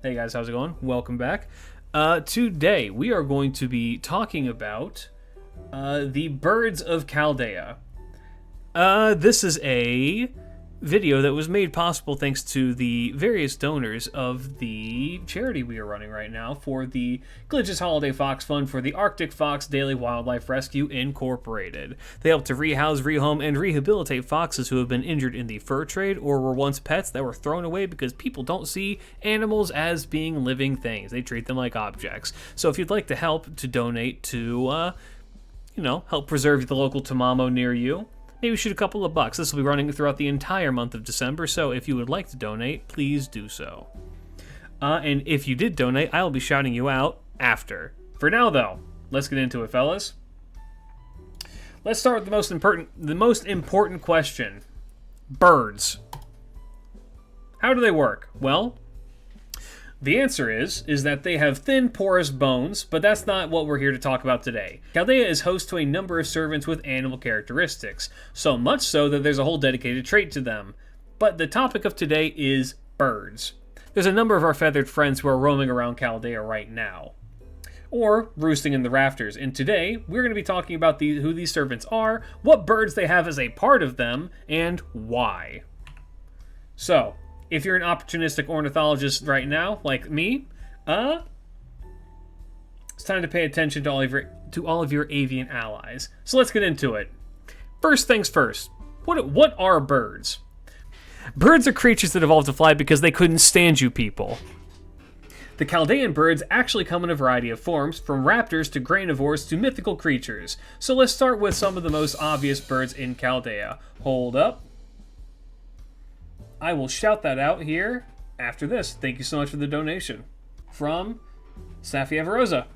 Hey guys, how's it going? Welcome back. Today we are going to be talking about the birds of Chaldea. This is a video that was made possible thanks to the various donors of the charity we are running right now for the Glitch's Holiday Fox Fund for the Arctic Fox Daily Wildlife Rescue Incorporated. They help to rehouse, rehome, and rehabilitate foxes who have been injured in the fur trade or were once pets that were thrown away because people don't see animals as being living things. They treat them like objects. So if you'd like to help to donate to, help preserve the local Tamamo near you, maybe shoot a couple of bucks. This will be running throughout the entire month of December, so if you would like to donate, please do so. And if you did donate, I'll be shouting you out after. For now, though, let's get into it, fellas. Let's start with the most important question. Birds. How do they work? Well, the answer is that they have thin, porous bones, but that's not what we're here to talk about today. Chaldea is host to a number of servants with animal characteristics, so much so that there's a whole dedicated trait to them. But the topic of today is birds. There's a number of our feathered friends who are roaming around Chaldea right now, or roosting in the rafters, and today we're going to be talking about who these servants are, what birds they have as a part of them, and why. So, if you're an opportunistic ornithologist right now, like me, it's time to pay attention to all of your avian allies. So let's get into it. First things first. What are birds? Birds are creatures that evolved to fly because they couldn't stand you people. The Chaldean birds actually come in a variety of forms, from raptors to granivores to mythical creatures. So let's start with some of the most obvious birds in Chaldea. Hold up. I will shout that out here after this. Thank you so much for the donation. From Safi Everosa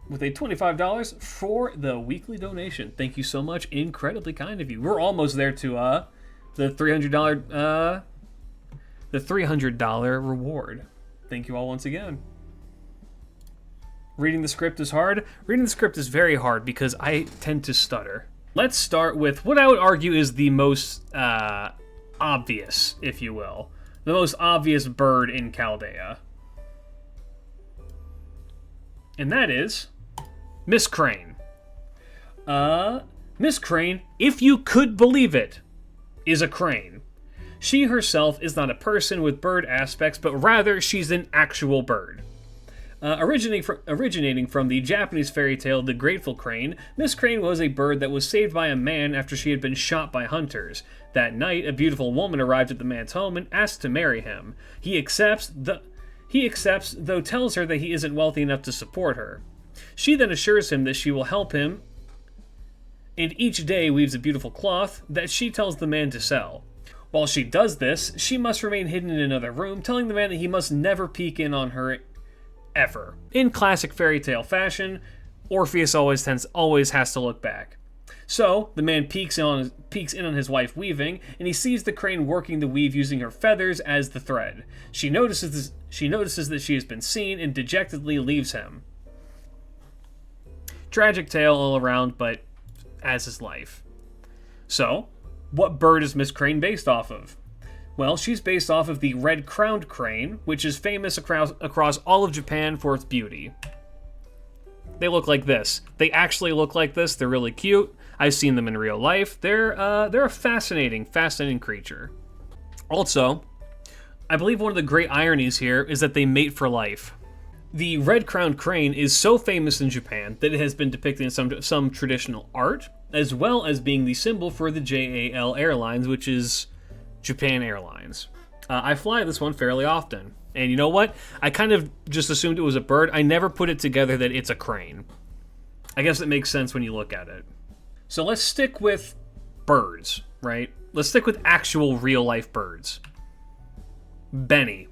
with a $25 for the weekly donation. Thank you so much. Incredibly kind of you. We're almost there to the $300 reward. Thank you all once again. Reading the script is hard. Reading the script is very hard because I tend to stutter. Let's start with what I would argue is the most obvious, if you will. The most obvious bird in Chaldea. And that is Miss Crane. Miss Crane, if you could believe it, is a crane. She herself is not a person with bird aspects, but rather she's an actual bird. Originating from the Japanese fairy tale The Grateful Crane, Miss Crane was a bird that was saved by a man after she had been shot by hunters. That night, a beautiful woman arrived at the man's home and asked to marry him. He accepts, though tells her that he isn't wealthy enough to support her. She then assures him that she will help him, and each day weaves a beautiful cloth that she tells the man to sell. While she does this, she must remain hidden in another room, telling the man that he must never peek in on her ever. In classic fairy tale fashion, Orpheus always has to look back. So, the man peeks in on his wife weaving, and he sees the crane working the weave using her feathers as the thread. She notices that she has been seen and dejectedly leaves him. Tragic tale all around, but as is life. So, what bird is Miss Crane based off of? Well, she's based off of the red-crowned crane, which is famous across all of Japan for its beauty. They look like this. They actually look like this. They're really cute. I've seen them in real life. They're a fascinating creature. Also, I believe one of the great ironies here is that they mate for life. The red-crowned crane is so famous in Japan that it has been depicted in some traditional art, as well as being the symbol for the JAL Airlines, which is Japan Airlines. I fly this one fairly often. And you know what? I kind of just assumed it was a bird. I never put it together that it's a crane. I guess it makes sense when you look at it. So let's stick with birds, right? Let's stick with actual real-life birds. Benienma.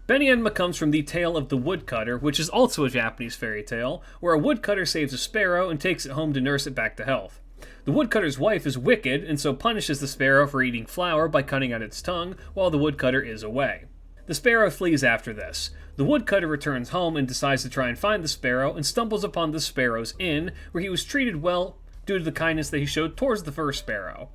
Benienma comes from the tale of the woodcutter, which is also a Japanese fairy tale, where a woodcutter saves a sparrow and takes it home to nurse it back to health. The woodcutter's wife is wicked, and so punishes the sparrow for eating flour by cutting out its tongue while the woodcutter is away. The sparrow flees after this. The woodcutter returns home and decides to try and find the sparrow, and stumbles upon the sparrow's inn, where he was treated well due to the kindness that he showed towards the first sparrow.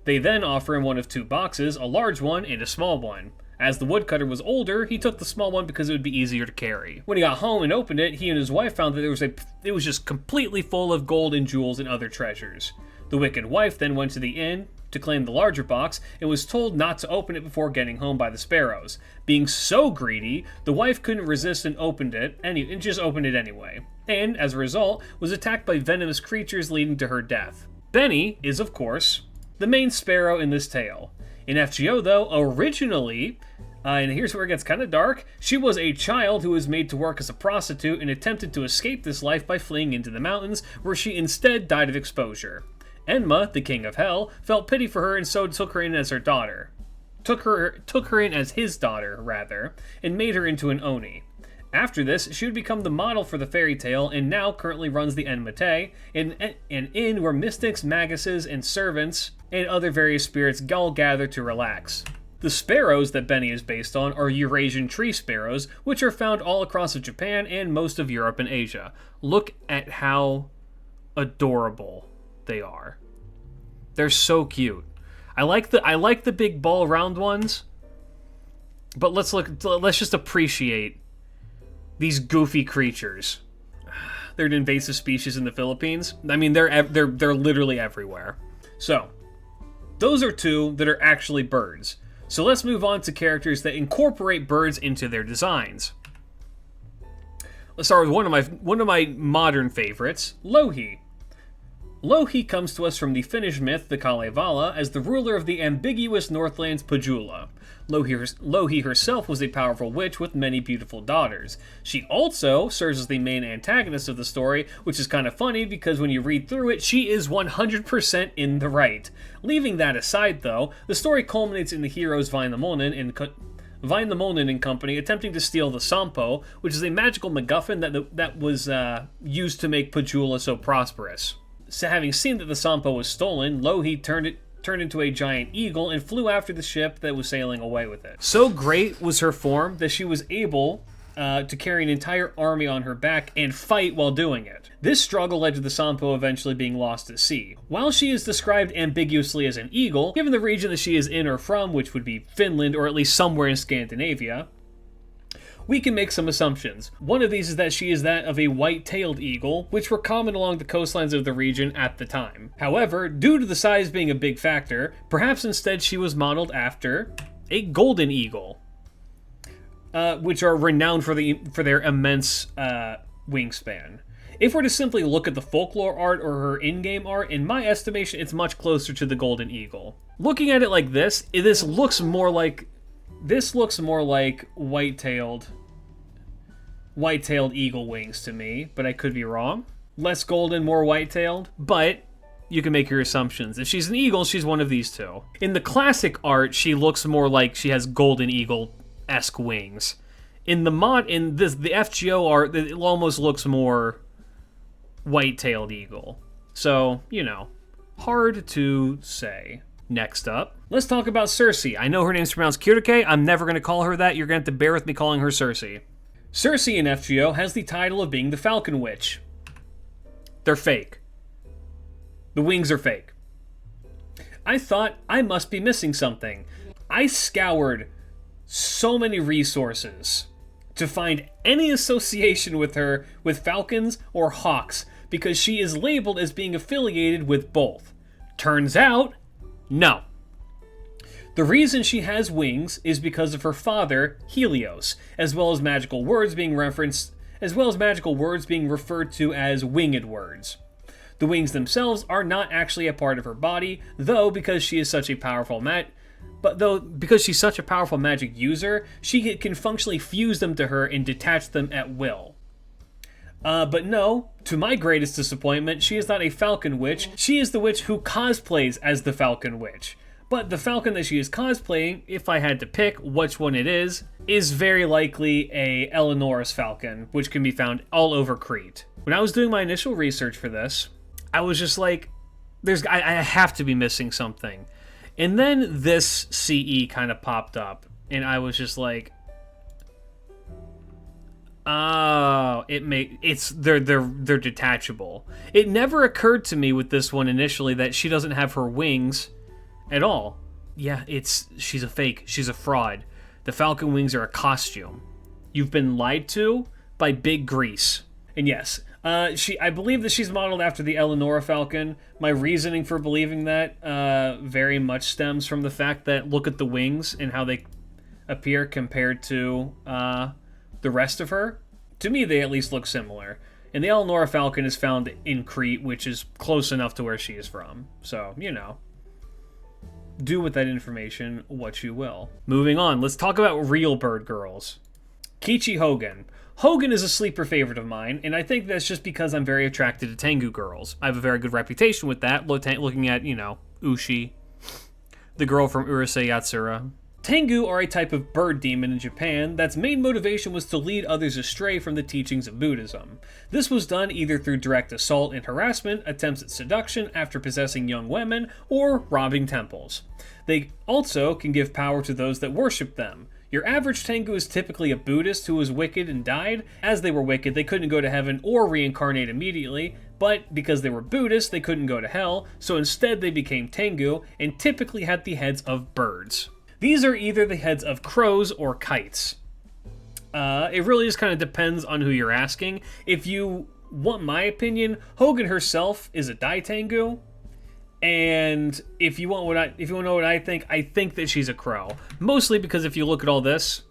They then offer him one of two boxes, a large one and a small one. As the woodcutter was older, he took the small one because it would be easier to carry. When he got home and opened it, he and his wife found that it was just completely full of gold and jewels and other treasures. The wicked wife then went to the inn to claim the larger box and was told not to open it before getting home by the sparrows. Being so greedy, the wife couldn't resist and just opened it anyway. And, as a result, was attacked by venomous creatures leading to her death. Benny is, of course, the main sparrow in this tale. In FGO, though, originally, and here's where it gets kind of dark, she was a child who was made to work as a prostitute and attempted to escape this life by fleeing into the mountains, where she instead died of exposure. Enma, the king of hell, felt pity for her and so took her in as her daughter. Took her in as his daughter, rather, and made her into an Oni. After this, she would become the model for the fairy tale and now currently runs the Enmate, an inn where mystics, maguses, and servants and other various spirits all gather to relax. The sparrows that Benny is based on are Eurasian tree sparrows, which are found all across of Japan and most of Europe and Asia. Look at how adorable they are. They're so cute. I like the big ball round ones, but let's just appreciate these goofy creatures. They're an invasive species in the Philippines. I mean, they're literally everywhere. So, those are two that are actually birds. So let's move on to characters that incorporate birds into their designs. Let's start with one of my modern favorites, Louhi. Louhi comes to us from the Finnish myth, the Kalevala, as the ruler of the ambiguous Northlands Pohjola. Louhi herself was a powerful witch with many beautiful daughters. She also serves as the main antagonist of the story, which is kind of funny because when you read through it, she is 100% in the right. Leaving that aside, though, the story culminates in the heroes Vainamoinen and company attempting to steal the Sampo, which is a magical MacGuffin that was used to make Pohjola so prosperous. So having seen that the Sampo was stolen, Louhi turned into a giant eagle and flew after the ship that was sailing away with it. So great was her form that she was able to carry an entire army on her back and fight while doing it. This struggle led to the Sampo eventually being lost at sea. While she is described ambiguously as an eagle, given the region that she is in or from, which would be Finland or at least somewhere in Scandinavia, we can make some assumptions. One of these is that she is that of a white-tailed eagle, which were common along the coastlines of the region at the time. However, due to the size being a big factor, perhaps instead she was modeled after a golden eagle, which are renowned for their immense wingspan. If we're to simply look at the folklore art or her in-game art, in my estimation, it's much closer to the golden eagle. Looking at it like this looks more like white-tailed eagle wings to me, but I could be wrong. Less golden, more white-tailed, but you can make your assumptions. If she's an eagle, she's one of these two. In the classic art, she looks more like she has golden eagle-esque wings. In the FGO art, it almost looks more white-tailed eagle. So, hard to say. Next up, let's talk about Circe. I know her name's pronounced Kirike. I'm never going to call her that. You're going to have to bear with me calling her Circe. Circe in FGO has the title of being the Falcon Witch. They're fake. The wings are fake. I thought I must be missing something. I scoured so many resources to find any association with her with falcons or hawks because she is labeled as being affiliated with both. Turns out, no. The reason she has wings is because of her father, Helios, as well as magical words being referred to as winged words. The wings themselves are not actually a part of her body, because she's such a powerful magic user, she can functionally fuse them to her and detach them at will. But no, to my greatest disappointment, she is not a Falcon Witch. She is the witch who cosplays as the Falcon Witch. But the Falcon that she is cosplaying, if I had to pick which one it is very likely a Eleanor's Falcon, which can be found all over Crete. When I was doing my initial research for this, I was just like, I have to be missing something. And then this CE kind of popped up, and I was just like, oh, they're detachable. It never occurred to me with this one initially that she doesn't have her wings at all. Yeah, she's a fake. She's a fraud. The Falcon wings are a costume. You've been lied to by Big Grease. And yes, I believe that she's modeled after the Eleonora Falcon. My reasoning for believing that very much stems from the fact that look at the wings and how they appear compared to the rest of her. To me, they at least look similar. And the Eleonora Falcon is found in Crete, which is close enough to where she is from. So, you know, do with that information what you will. Moving on, let's talk about real bird girls. Kichi Hogan. Hogan is a sleeper favorite of mine, and I think that's just because I'm very attracted to Tengu girls. I have a very good reputation with that, looking at, you know, Ushi, the girl from Urusei Yatsura. Tengu are a type of bird demon in Japan that's main motivation was to lead others astray from the teachings of Buddhism. This was done either through direct assault and harassment, attempts at seduction after possessing young women, or robbing temples. They also can give power to those that worship them. Your average Tengu is typically a Buddhist who was wicked and died. As they were wicked, they couldn't go to heaven or reincarnate immediately, but because they were Buddhists, they couldn't go to hell, so instead they became Tengu and typically had the heads of birds. These are either the heads of crows or kites. It really just kind of depends on who you're asking. If you want my opinion, Hogan herself is a Dai Tengu. And if you want to know what I think that she's a crow. Mostly because if you look at all this,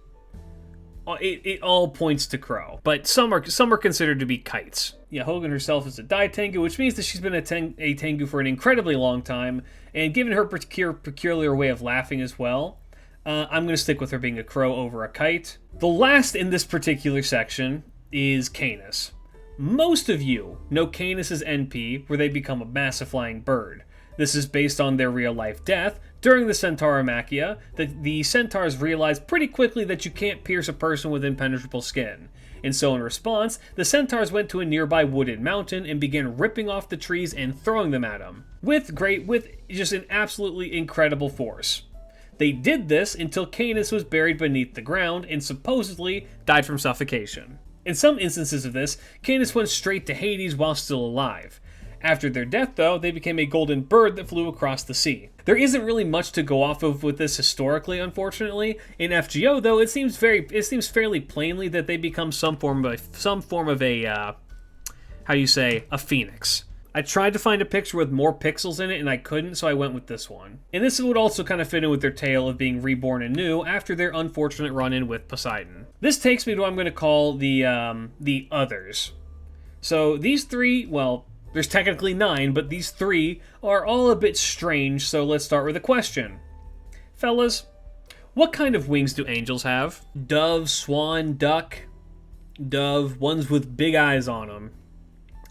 it all points to crow. But some are considered to be kites. Yeah, Hogan herself is a Dai Tengu, which means that she's been a Tengu for an incredibly long time. And given her peculiar way of laughing as well, I'm going to stick with her being a crow over a kite. The last in this particular section is Canis. Most of you know Canis as NP, where they become a massive flying bird. This is based on their real-life death. During the Centaurimachia, the centaurs realized pretty quickly that you can't pierce a person with impenetrable skin. And so in response, the centaurs went to a nearby wooded mountain and began ripping off the trees and throwing them at them. With just an absolutely incredible force. They did this until Canis was buried beneath the ground and supposedly died from suffocation. In some instances of this, Canis went straight to Hades while still alive. After their death, though, they became a golden bird that flew across the sea. There isn't really much to go off of with this historically, unfortunately. In FGO, though, it seems fairly plainly that they become some form of a a phoenix. I tried to find a picture with more pixels in it, and I couldn't, so I went with this one. And this would also kind of fit in with their tale of being reborn anew after their unfortunate run-in with Poseidon. This takes me to what I'm going to call the others. So these three, well, there's technically 9, but these 3 are all a bit strange, so let's start with a question. Fellas, what kind of wings do angels have? Dove, swan, duck, dove, ones with big eyes on them.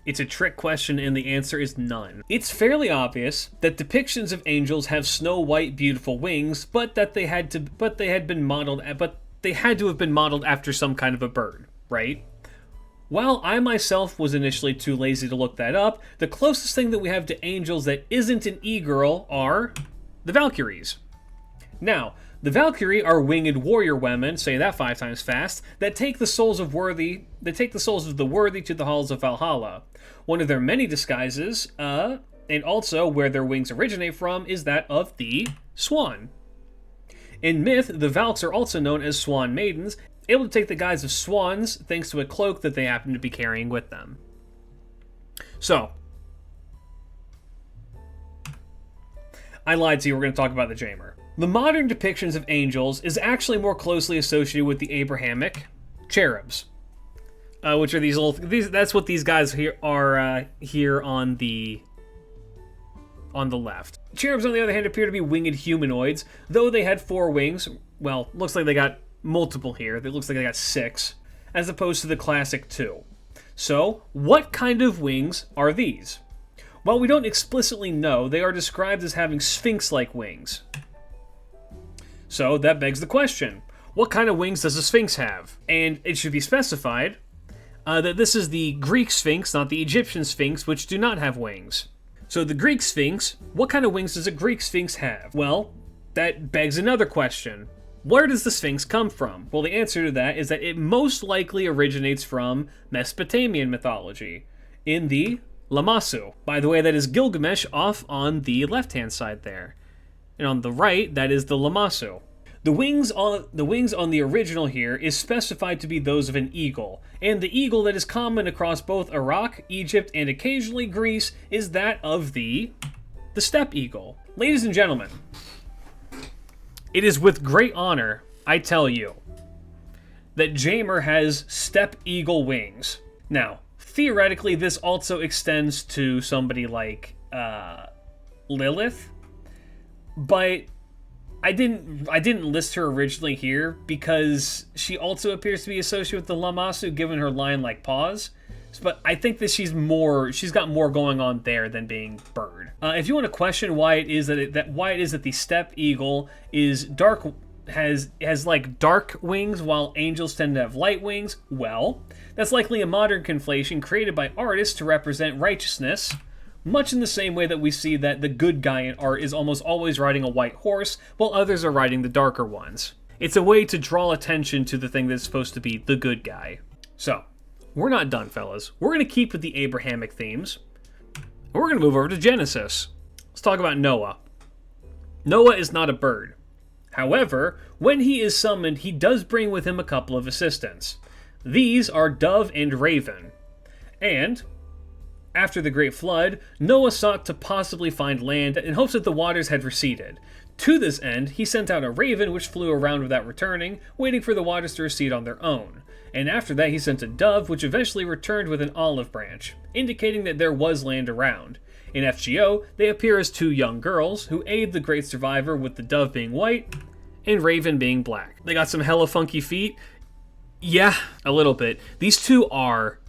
It's a trick question, and the answer is none. It's fairly obvious that depictions of angels have snow white, beautiful wings, but they had to have been modeled after some kind of a bird, right? While I myself was initially too lazy to look that up, the closest thing that we have to angels that isn't an e-girl are the Valkyries. Now, the Valkyrie are winged warrior women, say that 5 times fast, that take the souls of the worthy to the halls of Valhalla. One of their many disguises, and also where their wings originate from, is that of the swan. In myth, the Valks are also known as swan maidens, able to take the guise of swans thanks to a cloak that they happen to be carrying with them. So, I lied to you, we're going to talk about the Jamer. The modern depictions of angels is actually more closely associated with the Abrahamic cherubs, which are that's what these guys here are here on the left. Cherubs, on the other hand, appear to be winged humanoids, though they had 4 wings. Well, looks like they got multiple here. It looks like they got 6, as opposed to the classic 2. So, what kind of wings are these? While we don't explicitly know, they are described as having sphinx-like wings. So, that begs the question, what kind of wings does a sphinx have? And it should be specified that this is the Greek sphinx, not the Egyptian sphinx, which do not have wings. So the Greek sphinx, what kind of wings does a Greek sphinx have? Well, that begs another question. Where does the Sphinx come from? Well, the answer to that is that it most likely originates from Mesopotamian mythology, in the Lamassu. By the way, that is Gilgamesh off on the left-hand side there. And on the right, that is the Lamassu. The wings on the original here is specified to be those of an eagle, and the eagle that is common across both Iraq, Egypt, and occasionally Greece is that of the steppe eagle. Ladies and gentlemen, it is with great honor I tell you that Jamer has steppe eagle wings. Now, theoretically, this also extends to somebody like Lilith, but I didn't list her originally here because she also appears to be associated with the Lamassu, given her lion-like paws. But I think that she's got more going on there than being bird. If you want to question why it is that the steppe eagle is dark, has like dark wings while angels tend to have light wings, well, that's likely a modern conflation created by artists to represent righteousness. Much in the same way that we see that the good guy in art is almost always riding a white horse, while others are riding the darker ones. It's a way to draw attention to the thing that's supposed to be the good guy. So, we're not done, fellas. We're going to keep with the Abrahamic themes. We're going to move over to Genesis. Let's talk about Noah. Noah is not a bird. However, when he is summoned, he does bring with him a couple of assistants. These are dove and raven. And after the Great Flood, Noah sought to possibly find land in hopes that the waters had receded. To this end, he sent out a raven which flew around without returning, waiting for the waters to recede on their own. And after that, he sent a dove which eventually returned with an olive branch, indicating that there was land around. In FGO, they appear as two young girls who aid the great survivor, with the dove being white and raven being black. They got some hella funky feet. Yeah, a little bit. These two are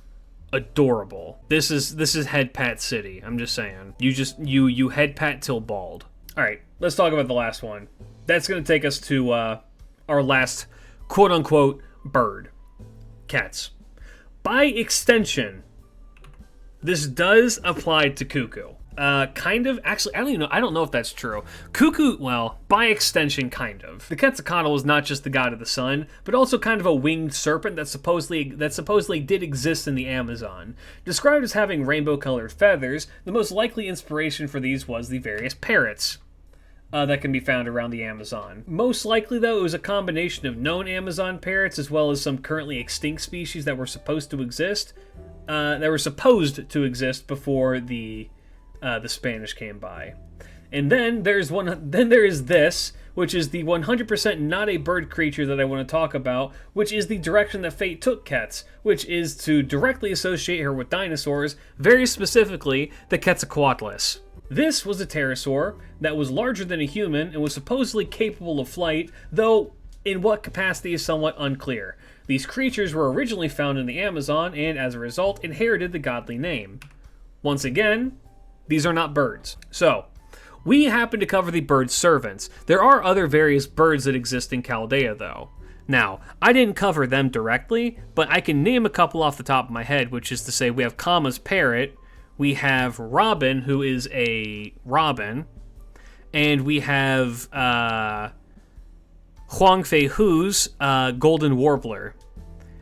adorable. This is head pat city. I'm just saying. You head pat till bald. All right, let's talk about the last one. That's going to take us to our last quote unquote bird. Cats. By extension, this does apply to cuckoo. Kind of. Actually, I don't know if that's true. Cuckoo, well, by extension, kind of. The Quetzalcoatl is not just the god of the sun, but also kind of a winged serpent that supposedly did exist in the Amazon. Described as having rainbow-colored feathers, the most likely inspiration for these was the various parrots that can be found around the Amazon. Most likely, though, it was a combination of known Amazon parrots as well as some currently extinct species that were supposed to exist. Before the Spanish came by. And then there is this, which is the 100% not a bird creature that I want to talk about, which is the direction that fate took Quetz, which is to directly associate her with dinosaurs, very specifically the Quetzalcoatlus. This was a pterosaur that was larger than a human and was supposedly capable of flight, though in what capacity is somewhat unclear. These creatures were originally found in the Amazon and, as a result, inherited the godly name. Once again, these are not birds. So, we happen to cover the bird servants. There are other various birds that exist in Chaldea, though. Now, I didn't cover them directly, but I can name a couple off the top of my head, which is to say we have Kama's parrot, we have Robin, who is a robin, and we have Huang Fei Hu's golden warbler.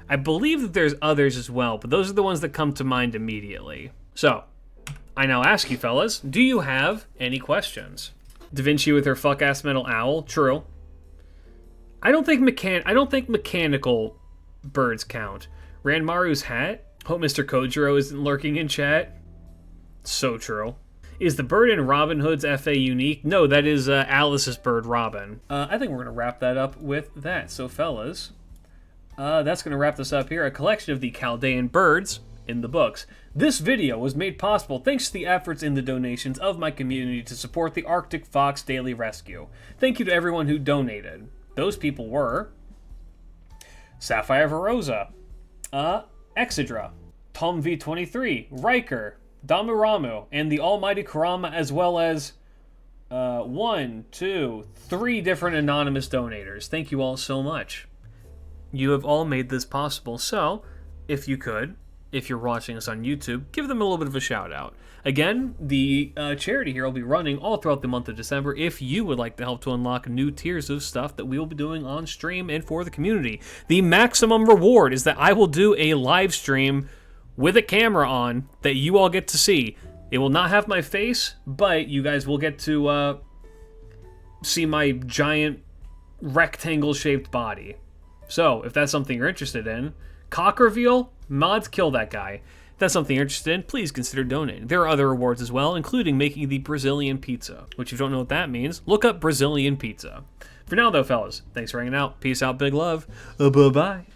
I believe that there's others as well, but those are the ones that come to mind immediately. So, I now ask you fellas, do you have any questions? Da Vinci with her fuck-ass metal owl, true. I don't think mechanical birds count. Ranmaru's hat? Hope Mr. Kojiro isn't lurking in chat. So true. Is the bird in Robin Hood's FA unique? No, that is Alice's bird, Robin. I think we're going to wrap that up with that. So, fellas, that's going to wrap this up here. A collection of the Chaldean birds in the books. This video was made possible thanks to the efforts and the donations of my community to support the Arctic Fox Daily Rescue. Thank you to everyone who donated. Those people were Sapphire Verosa, Exidra, Tom V23, Riker, Damuramu, and the almighty Kurama, as well as 1, 2, 3 different anonymous donators. Thank you all so much. You have all made this possible, so if you could, if you're watching us on YouTube, give them a little bit of a shout out. Again, the charity here will be running all throughout the month of December if you would like to help to unlock new tiers of stuff that we will be doing on stream and for the community. The maximum reward is that I will do a live stream with a camera on that you all get to see. It will not have my face, but you guys will get to see my giant rectangle-shaped body. So, if that's something you're interested in, cock reveal, mods kill that guy. If that's something you're interested in, please consider donating. There are other rewards as well, including making the Brazilian pizza, which if you don't know what that means, look up Brazilian pizza. For now, though, fellas, thanks for hanging out. Peace out, big love. Bye-bye.